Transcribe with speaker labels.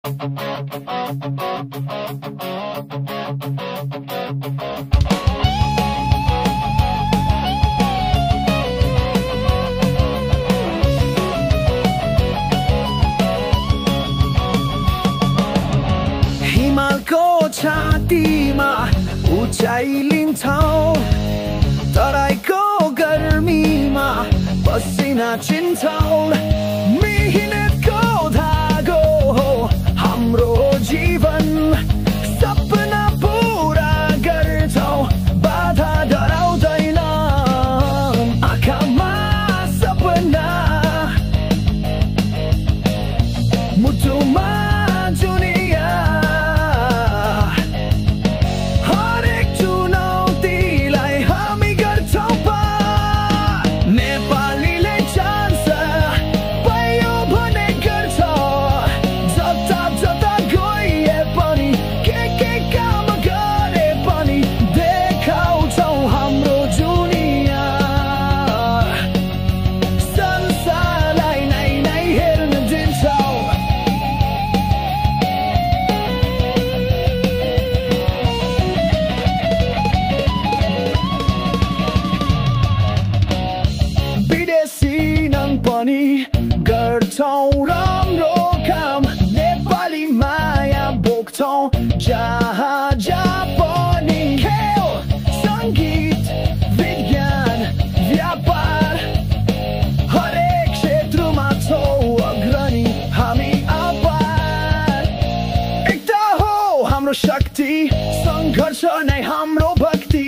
Speaker 1: हिमालको छातीमा उचाइ लिन्छौ, तराईको गर्मीमा पसिना छिन्छौ। मेहनतको धागो हो हाम्रो जीवन, सपना पुरा गर्छौ, बाधा डराउँदैन। आँखामा सपना, मुटुमा दुनिया, हरेक चुनौतीलाई हामी गर्छौ पार। नेपालीले जान्छ पायो भने गर्छ, जता जता गए पनि के काम गरे पनि देखाउँछौ हाम्रो दुनिया। संसारलाई नै नै हेर्न दिन्छौ। विदेशी नन् पनि गर्छौ राम्रो काम, नेपाली माया बोक्छौ जहाँ जहाँ पनि। खेल, सङ्गीत, विज्ञान, व्यापार, हरेक क्षेत्रमा छौ अग्रणी हामी आभार। एकता हो हाम्रो शक्ति, सङ्घर्ष नै हाम्रो भक्ति।